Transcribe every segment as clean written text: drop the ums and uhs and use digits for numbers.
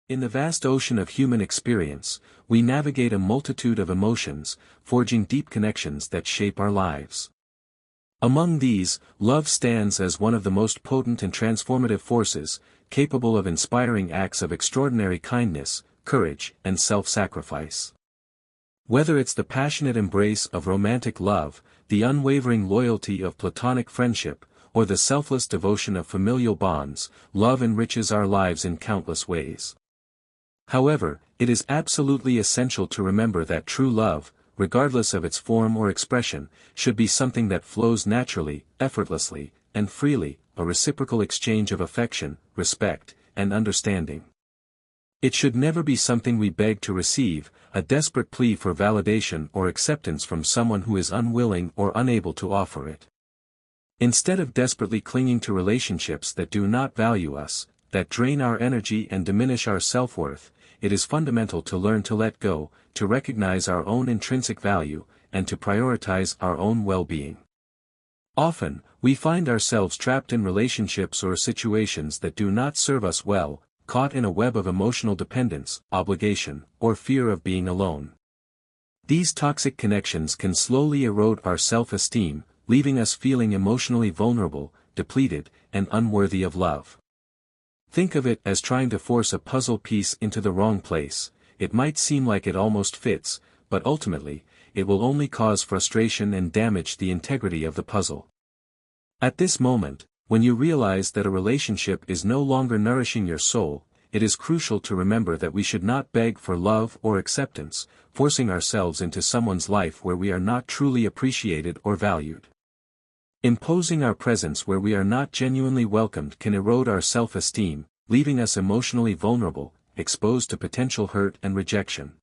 In the vast ocean of human experience, we navigate a multitude of emotions, forging deep connections that shape our lives. Among these, love stands as one of the most potent and transformative forces, capable of inspiring acts of extraordinary kindness, courage, and self-sacrifice. Whether it's the passionate embrace of romantic love, the unwavering loyalty of platonic friendship, or the selfless devotion of familial bonds, love enriches our lives in countless ways. However, it is absolutely essential to remember that true love, regardless of its form or expression, should be something that flows naturally, effortlessly, and freely, a reciprocal exchange of affection, respect, and understanding. It should never be something we beg to receive, a desperate plea for validation or acceptance from someone who is unwilling or unable to offer it. Instead of desperately clinging to relationships that do not value us, that drain our energy and diminish our self-worth, it is fundamental to learn to let go, to recognize our own intrinsic value, and to prioritize our own well-being. Often, we find ourselves trapped in relationships or situations that do not serve us well, caught in a web of emotional dependence, obligation, or fear of being alone. These toxic connections can slowly erode our self-esteem, leaving us feeling emotionally vulnerable, depleted, and unworthy of love. Think of it as trying to force a puzzle piece into the wrong place. It might seem like it almost fits, but ultimately, it will only cause frustration and damage the integrity of the puzzle. At this moment, when you realize that a relationship is no longer nourishing your soul, it is crucial to remember that we should not beg for love or acceptance, forcing ourselves into someone's life where we are not truly appreciated or valued. Imposing our presence where we are not genuinely welcomed can erode our self-esteem, leaving us emotionally vulnerable, exposed to potential hurt and rejection.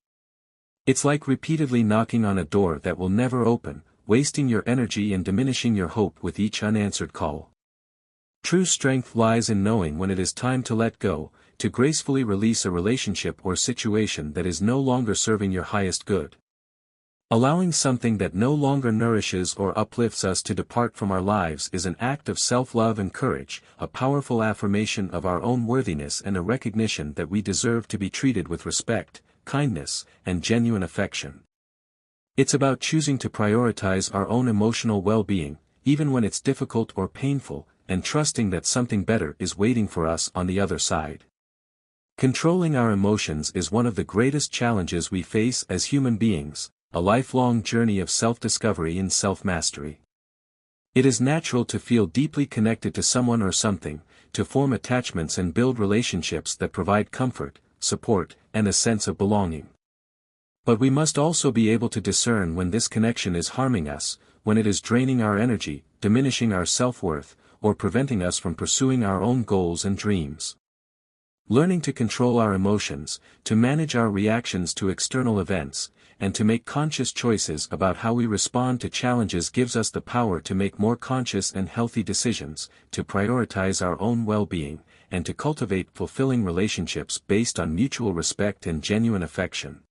It's like repeatedly knocking on a door that will never open, wasting your energy and diminishing your hope with each unanswered call. True strength lies in knowing when it is time to let go, to gracefully release a relationship or situation that is no longer serving your highest good. Allowing something that no longer nourishes or uplifts us to depart from our lives is an act of self-love and courage, a powerful affirmation of our own worthiness and a recognition that we deserve to be treated with respect, kindness, and genuine affection. It's about choosing to prioritize our own emotional well-being, even when it's difficult or painful, and trusting that something better is waiting for us on the other side. Controlling our emotions is one of the greatest challenges we face as human beings, a lifelong journey of self-discovery and self-mastery. It is natural to feel deeply connected to someone or something, to form attachments and build relationships that provide comfort, support, and a sense of belonging. But we must also be able to discern when this connection is harming us, when it is draining our energy, diminishing our self-worth, or preventing us from pursuing our own goals and dreams. Learning to control our emotions, to manage our reactions to external events, and to make conscious choices about how we respond to challenges gives us the power to make more conscious and healthy decisions, to prioritize our own well-being, and to cultivate fulfilling relationships based on mutual respect and genuine affection.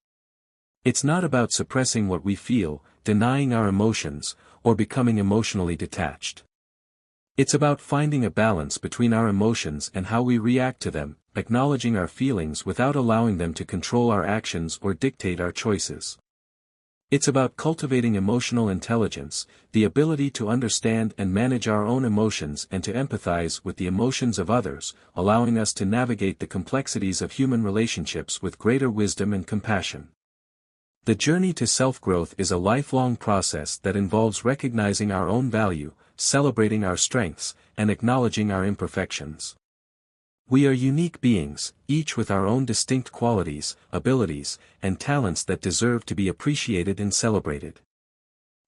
It's not about suppressing what we feel, denying our emotions, or becoming emotionally detached. It's about finding a balance between our emotions and how we react to them, acknowledging our feelings without allowing them to control our actions or dictate our choices. It's about cultivating emotional intelligence, the ability to understand and manage our own emotions and to empathize with the emotions of others, allowing us to navigate the complexities of human relationships with greater wisdom and compassion. The journey to self-growth is a lifelong process that involves recognizing our own value, celebrating our strengths, and acknowledging our imperfections. We are unique beings, each with our own distinct qualities, abilities, and talents that deserve to be appreciated and celebrated.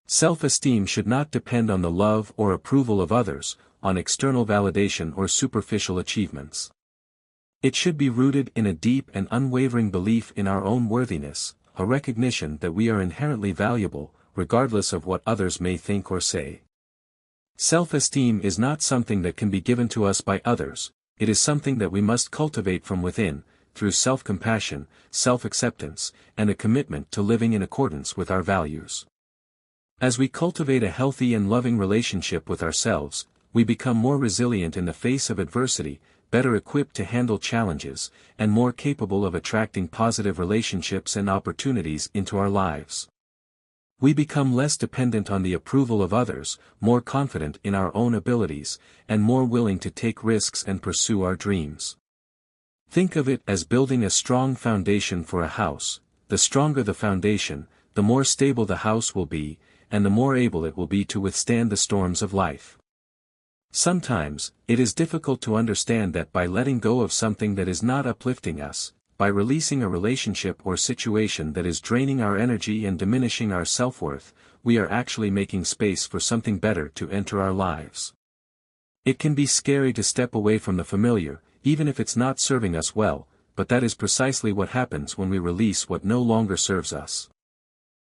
Self-esteem should not depend on the love or approval of others, on external validation or superficial achievements. It should be rooted in a deep and unwavering belief in our own worthiness, a recognition that we are inherently valuable, regardless of what others may think or say. Self-esteem is not something that can be given to us by others, it is something that we must cultivate from within, through self-compassion, self-acceptance, and a commitment to living in accordance with our values. As we cultivate a healthy and loving relationship with ourselves, we become more resilient in the face of adversity, better equipped to handle challenges, and more capable of attracting positive relationships and opportunities into our lives. We become less dependent on the approval of others, more confident in our own abilities, and more willing to take risks and pursue our dreams. Think of it as building a strong foundation for a house. The stronger the foundation, the more stable the house will be, and the more able it will be to withstand the storms of life. Sometimes, it is difficult to understand that by letting go of something that is not uplifting us, by releasing a relationship or situation that is draining our energy and diminishing our self-worth, we are actually making space for something better to enter our lives. It can be scary to step away from the familiar, even if it's not serving us well, but that is precisely what happens when we release what no longer serves us.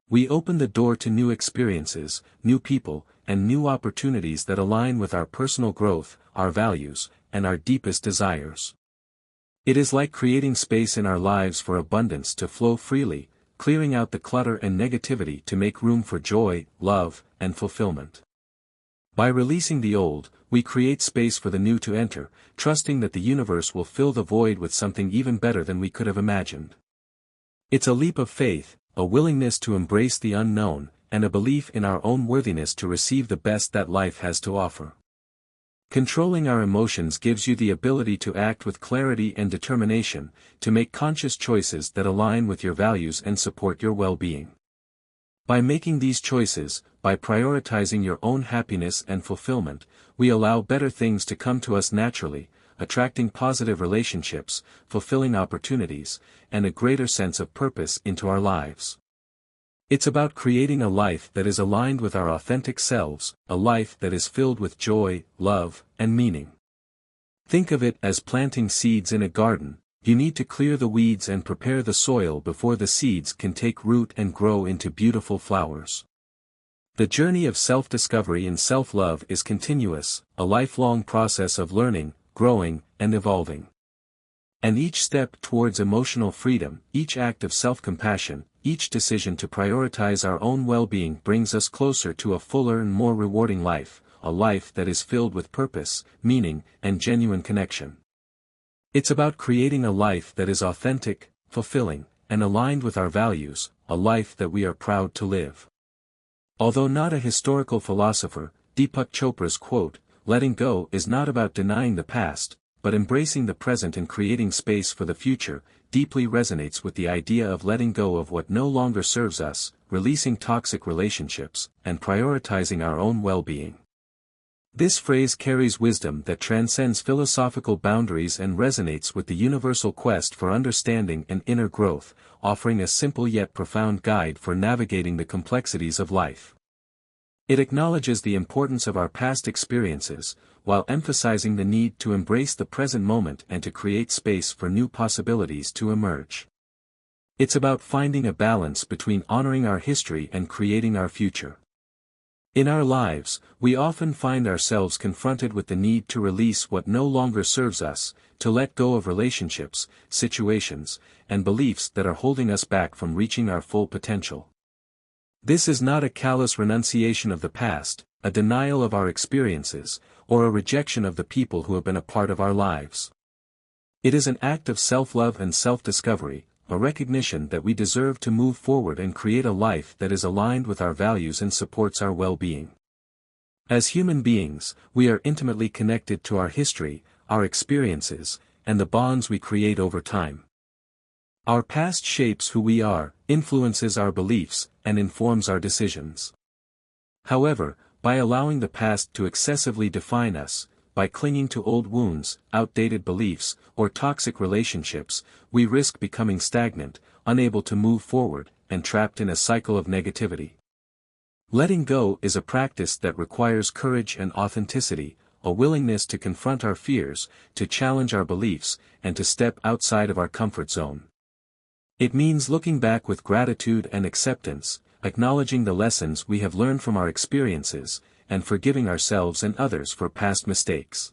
We open the door to new experiences, new people, and new opportunities that align with our personal growth, our values, and our deepest desires. It is like creating space in our lives for abundance to flow freely, clearing out the clutter and negativity to make room for joy, love, and fulfillment. By releasing the old, we create space for the new to enter, trusting that the universe will fill the void with something even better than we could have imagined. It's a leap of faith, a willingness to embrace the unknown, and a belief in our own worthiness to receive the best that life has to offer. Controlling our emotions gives you the ability to act with clarity and determination, to make conscious choices that align with your values and support your well-being. By making these choices, by prioritizing your own happiness and fulfillment, we allow better things to come to us naturally, attracting positive relationships, fulfilling opportunities, and a greater sense of purpose into our lives. It's about creating a life that is aligned with our authentic selves, a life that is filled with joy, love, and meaning. Think of it as planting seeds in a garden. You need to clear the weeds and prepare the soil before the seeds can take root and grow into beautiful flowers. The journey of self-discovery and self-love is continuous, a lifelong process of learning, growing, and evolving. And each step towards emotional freedom, each act of self-compassion, each decision to prioritize our own well-being brings us closer to a fuller and more rewarding life, a life that is filled with purpose, meaning, and genuine connection. It's about creating a life that is authentic, fulfilling, and aligned with our values, a life that we are proud to live. Although not a historical philosopher, Deepak Chopra's quote, "Letting go is not about denying the past, but embracing the present and creating space for the future," deeply resonates with the idea of letting go of what no longer serves us, releasing toxic relationships, and prioritizing our own well-being. This phrase carries wisdom that transcends philosophical boundaries and resonates with the universal quest for understanding and inner growth, offering a simple yet profound guide for navigating the complexities of life. It acknowledges the importance of our past experiences, while emphasizing the need to embrace the present moment and to create space for new possibilities to emerge. It's about finding a balance between honoring our history and creating our future. In our lives, we often find ourselves confronted with the need to release what no longer serves us, to let go of relationships, situations, and beliefs that are holding us back from reaching our full potential. This is not a callous renunciation of the past, a denial of our experiences, or a rejection of the people who have been a part of our lives. It is an act of self-love and self-discovery, a recognition that we deserve to move forward and create a life that is aligned with our values and supports our well-being. As human beings, we are intimately connected to our history, our experiences, and the bonds we create over time. Our past shapes who we are, influences our beliefs, and informs our decisions. However, by allowing the past to excessively define us, by clinging to old wounds, outdated beliefs, or toxic relationships, we risk becoming stagnant, unable to move forward, and trapped in a cycle of negativity. Letting go is a practice that requires courage and authenticity, a willingness to confront our fears, to challenge our beliefs, and to step outside of our comfort zone. It means looking back with gratitude and acceptance, acknowledging the lessons we have learned from our experiences, and forgiving ourselves and others for past mistakes.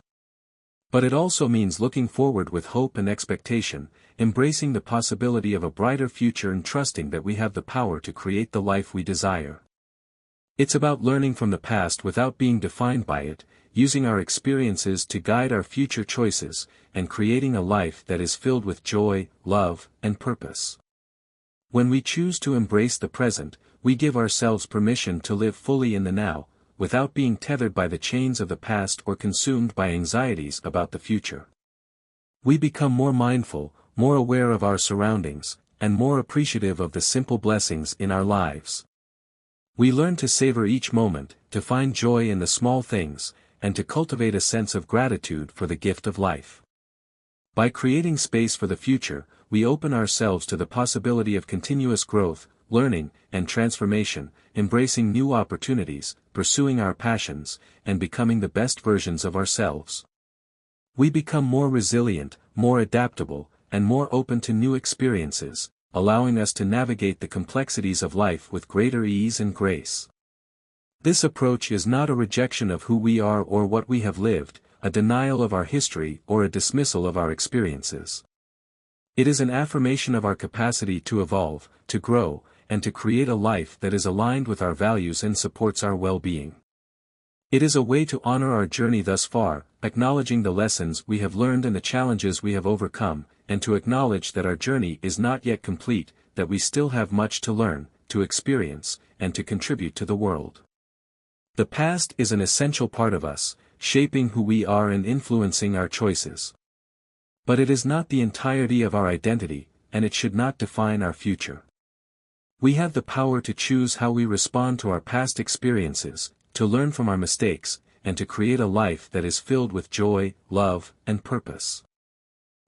But it also means looking forward with hope and expectation, embracing the possibility of a brighter future and trusting that we have the power to create the life we desire. It's about learning from the past without being defined by it, using our experiences to guide our future choices, and creating a life that is filled with joy, love, and purpose. When we choose to embrace the present, we give ourselves permission to live fully in the now, without being tethered by the chains of the past or consumed by anxieties about the future. We become more mindful, more aware of our surroundings, and more appreciative of the simple blessings in our lives. We learn to savor each moment, to find joy in the small things, and to cultivate a sense of gratitude for the gift of life. By creating space for the future, we open ourselves to the possibility of continuous growth, learning, and transformation, embracing new opportunities, pursuing our passions, and becoming the best versions of ourselves. We become more resilient, more adaptable, and more open to new experiences, allowing us to navigate the complexities of life with greater ease and grace. This approach is not a rejection of who we are or what we have lived, a denial of our history or a dismissal of our experiences. It is an affirmation of our capacity to evolve, to grow, and to create a life that is aligned with our values and supports our well-being. It is a way to honor our journey thus far, acknowledging the lessons we have learned and the challenges we have overcome, and to acknowledge that our journey is not yet complete, that we still have much to learn, to experience, and to contribute to the world. The past is an essential part of us, shaping who we are and influencing our choices. But it is not the entirety of our identity, and it should not define our future. We have the power to choose how we respond to our past experiences, to learn from our mistakes, and to create a life that is filled with joy, love, and purpose.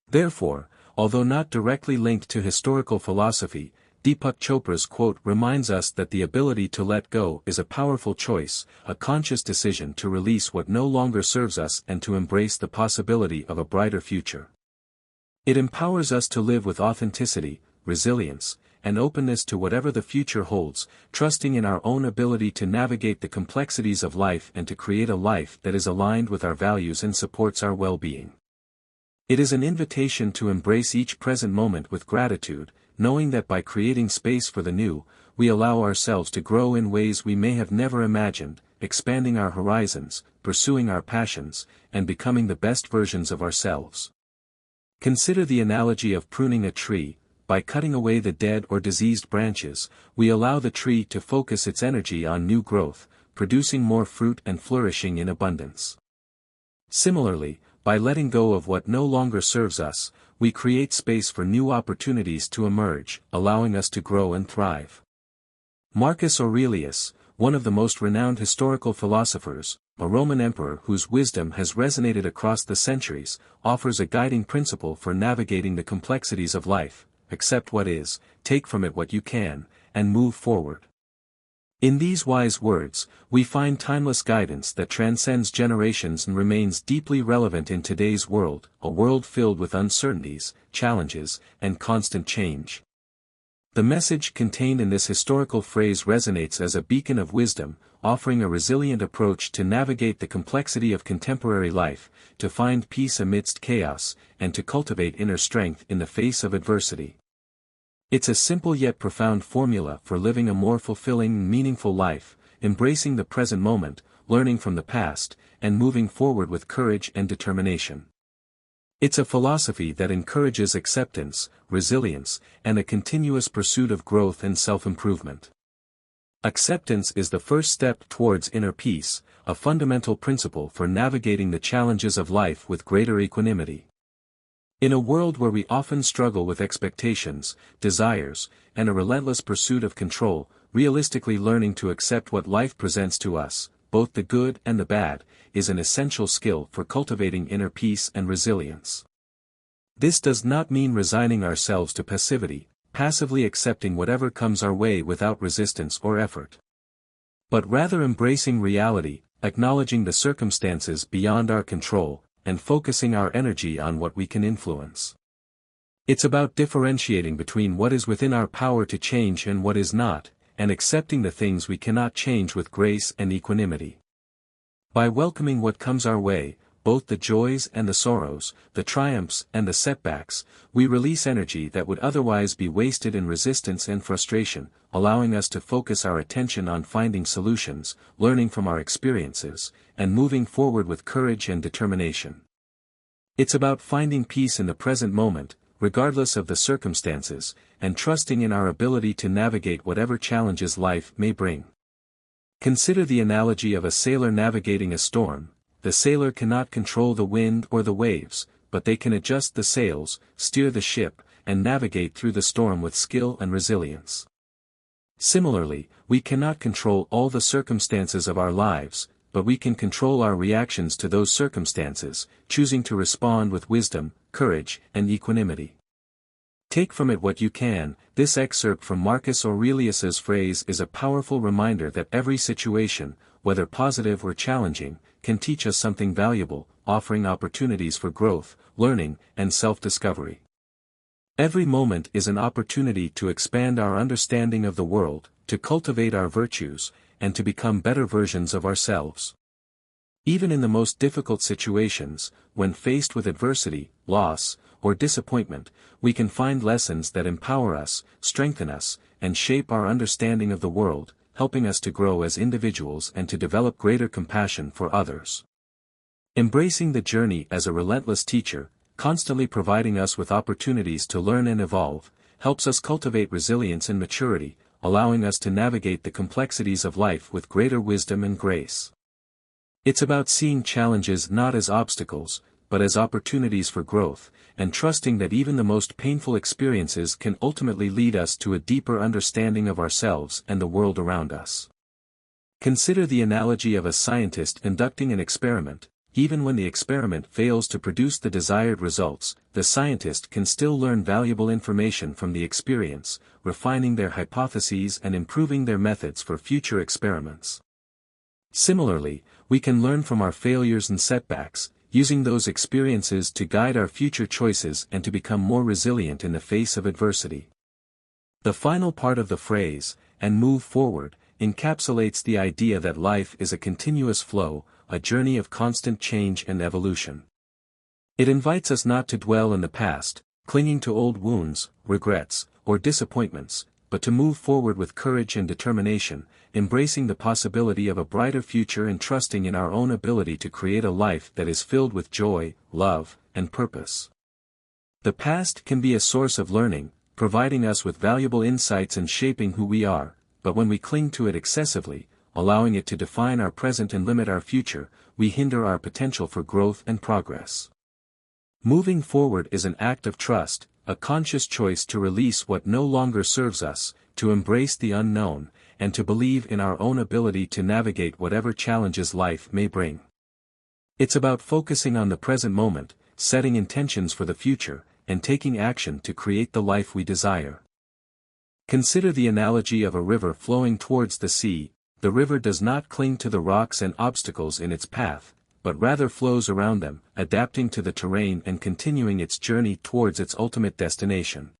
Therefore, although not directly linked to historical philosophy, Deepak Chopra's quote reminds us that the ability to let go is a powerful choice, a conscious decision to release what no longer serves us and to embrace the possibility of a brighter future. It empowers us to live with authenticity, resilience, and openness to whatever the future holds, trusting in our own ability to navigate the complexities of life and to create a life that is aligned with our values and supports our well-being. It is an invitation to embrace each present moment with gratitude, knowing that by creating space for the new, we allow ourselves to grow in ways we may have never imagined, expanding our horizons, pursuing our passions, and becoming the best versions of ourselves. Consider the analogy of pruning a tree. By cutting away the dead or diseased branches, we allow the tree to focus its energy on new growth, producing more fruit and flourishing in abundance. Similarly, by letting go of what no longer serves us, we create space for new opportunities to emerge, allowing us to grow and thrive. Marcus Aurelius, one of the most renowned historical philosophers, a Roman emperor whose wisdom has resonated across the centuries, offers a guiding principle for navigating the complexities of life: accept what is, take from it what you can, and move forward. In these wise words, we find timeless guidance that transcends generations and remains deeply relevant in today's world, a world filled with uncertainties, challenges, and constant change. The message contained in this historical phrase resonates as a beacon of wisdom, offering a resilient approach to navigate the complexity of contemporary life, to find peace amidst chaos, and to cultivate inner strength in the face of adversity. It's a simple yet profound formula for living a more fulfilling and meaningful life, embracing the present moment, learning from the past, and moving forward with courage and determination. It's a philosophy that encourages acceptance, resilience, and a continuous pursuit of growth and self-improvement. Acceptance is the first step towards inner peace, a fundamental principle for navigating the challenges of life with greater equanimity. In a world where we often struggle with expectations, desires, and a relentless pursuit of control, realistically learning to accept what life presents to us, both the good and the bad, is an essential skill for cultivating inner peace and resilience. This does not mean resigning ourselves to passivity, passively accepting whatever comes our way without resistance or effort. But rather embracing reality, acknowledging the circumstances beyond our control, and focusing our energy on what we can influence. It's about differentiating between what is within our power to change and what is not, and accepting the things we cannot change with grace and equanimity. By welcoming what comes our way, both the joys and the sorrows, the triumphs and the setbacks, we release energy that would otherwise be wasted in resistance and frustration, allowing us to focus our attention on finding solutions, learning from our experiences, and moving forward with courage and determination. It's about finding peace in the present moment, regardless of the circumstances, and trusting in our ability to navigate whatever challenges life may bring. Consider the analogy of a sailor navigating a storm. The sailor cannot control the wind or the waves, but they can adjust the sails, steer the ship, and navigate through the storm with skill and resilience. Similarly, we cannot control all the circumstances of our lives, but we can control our reactions to those circumstances, choosing to respond with wisdom, courage, and equanimity. Take from it what you can. This excerpt from Marcus Aurelius's phrase is a powerful reminder that every situation, whether positive or challenging, can teach us something valuable, offering opportunities for growth, learning, and self-discovery. Every moment is an opportunity to expand our understanding of the world, to cultivate our virtues, and to become better versions of ourselves. Even in the most difficult situations, when faced with adversity, loss, or disappointment, we can find lessons that empower us, strengthen us, and shape our understanding of the world, helping us to grow as individuals and to develop greater compassion for others. Embracing the journey as a relentless teacher, constantly providing us with opportunities to learn and evolve, helps us cultivate resilience and maturity, allowing us to navigate the complexities of life with greater wisdom and grace. It's about seeing challenges not as obstacles, but as opportunities for growth, and trusting that even the most painful experiences can ultimately lead us to a deeper understanding of ourselves and the world around us. Consider the analogy of a scientist conducting an experiment. Even when the experiment fails to produce the desired results, the scientist can still learn valuable information from the experience, refining their hypotheses and improving their methods for future experiments. Similarly, we can learn from our failures and setbacks, using those experiences to guide our future choices and to become more resilient in the face of adversity. The final part of the phrase, "and move forward," encapsulates the idea that life is a continuous flow, a journey of constant change and evolution. It invites us not to dwell in the past, clinging to old wounds, regrets, or disappointments, but to move forward with courage and determination, embracing the possibility of a brighter future and trusting in our own ability to create a life that is filled with joy, love, and purpose. The past can be a source of learning, providing us with valuable insights and shaping who we are, but when we cling to it excessively, allowing it to define our present and limit our future, we hinder our potential for growth and progress. Moving forward is an act of trust, a conscious choice to release what no longer serves us, to embrace the unknown, and to believe in our own ability to navigate whatever challenges life may bring. It's about focusing on the present moment, setting intentions for the future, and taking action to create the life we desire. Consider the analogy of a river flowing towards the sea. The river does not cling to the rocks and obstacles in its path, but rather flows around them, adapting to the terrain and continuing its journey towards its ultimate destination.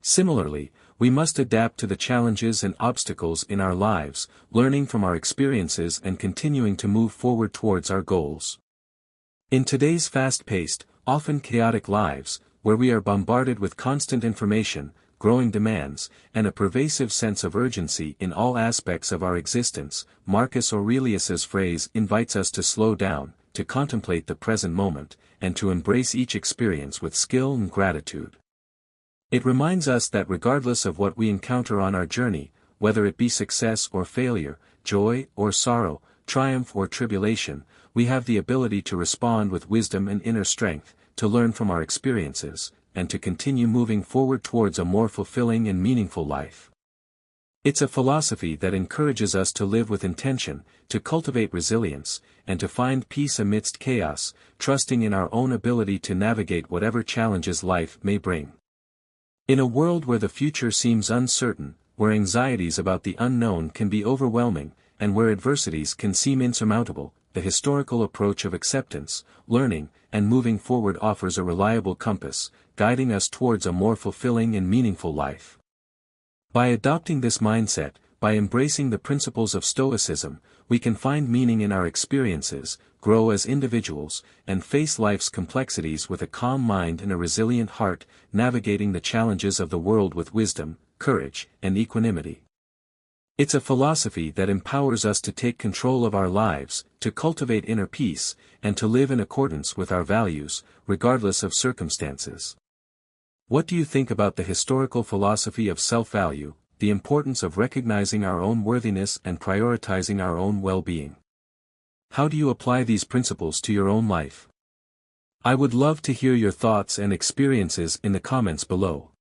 Similarly, we must adapt to the challenges and obstacles in our lives, learning from our experiences and continuing to move forward towards our goals. In today's fast-paced, often chaotic lives, where we are bombarded with constant information, growing demands, and a pervasive sense of urgency in all aspects of our existence, Marcus Aurelius's phrase invites us to slow down, to contemplate the present moment, and to embrace each experience with skill and gratitude. It reminds us that regardless of what we encounter on our journey, whether it be success or failure, joy or sorrow, triumph or tribulation, we have the ability to respond with wisdom and inner strength, to learn from our experiences, and to continue moving forward towards a more fulfilling and meaningful life. It's a philosophy that encourages us to live with intention, to cultivate resilience, and to find peace amidst chaos, trusting in our own ability to navigate whatever challenges life may bring. In a world where the future seems uncertain, where anxieties about the unknown can be overwhelming, and where adversities can seem insurmountable, the historical approach of acceptance, learning, and moving forward offers a reliable compass, guiding us towards a more fulfilling and meaningful life. By adopting this mindset, by embracing the principles of Stoicism, we can find meaning in our experiences, grow as individuals, and face life's complexities with a calm mind and a resilient heart, navigating the challenges of the world with wisdom, courage, and equanimity. It's a philosophy that empowers us to take control of our lives, to cultivate inner peace, and to live in accordance with our values, regardless of circumstances. What do you think about the historical philosophy of self-value, the importance of recognizing our own worthiness and prioritizing our own well-being? How do you apply these principles to your own life? I would love to hear your thoughts and experiences in the comments below.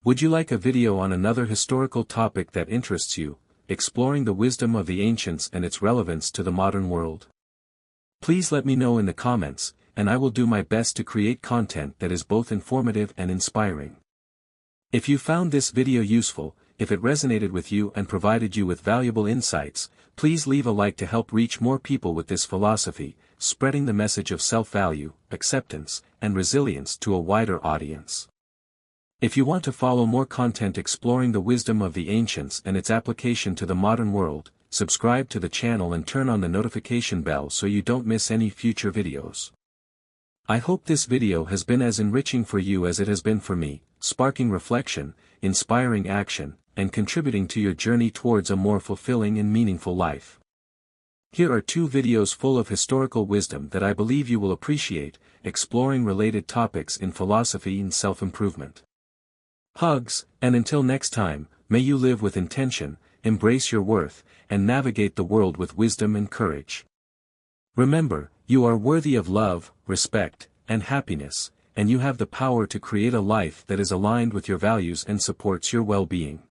Would you like a video on another historical topic that interests you, exploring the wisdom of the ancients and its relevance to the modern world? Please let me know in the comments, and I will do my best to create content that is both informative and inspiring. If you found this video useful, if it resonated with you and provided you with valuable insights, please leave a like to help reach more people with this philosophy, spreading the message of self-value, acceptance, and resilience to a wider audience. If you want to follow more content exploring the wisdom of the ancients and its application to the modern world, subscribe to the channel and turn on the notification bell so you don't miss any future videos. I hope this video has been as enriching for you as it has been for me, sparking reflection, inspiring action, and contributing to your journey towards a more fulfilling and meaningful life. Here are 2 videos full of historical wisdom that I believe you will appreciate, exploring related topics in philosophy and self-improvement. Hugs, and until next time, may you live with intention, embrace your worth, and navigate the world with wisdom and courage. Remember, you are worthy of love, respect, and happiness, and you have the power to create a life that is aligned with your values and supports your well-being.